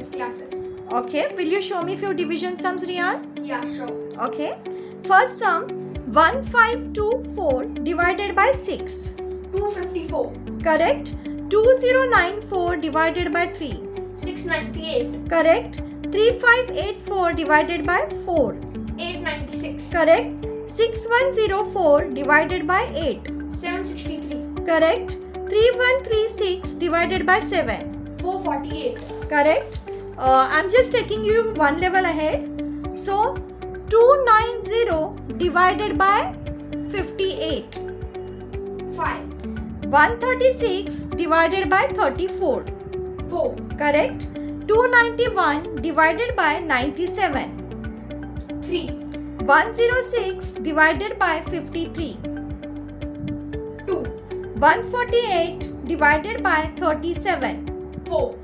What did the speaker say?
Abacus Classes. Okay, will you show me few division sums, Riyan? Yeah, sure. Okay. First sum, 1524 divided by 6. 254. Correct. 2094 divided by 3. 698. Correct. 3584 divided by 4. 896. Correct. 6104 divided by 8. 763. Correct. 3136 divided by 7. 448. Correct. I'm just taking you one level ahead. So 290 divided by 58. 5. 136 divided by 34. 4. Correct. 291 divided by 97. 3. 106 divided by 53. 2. 148 divided by 37. 4.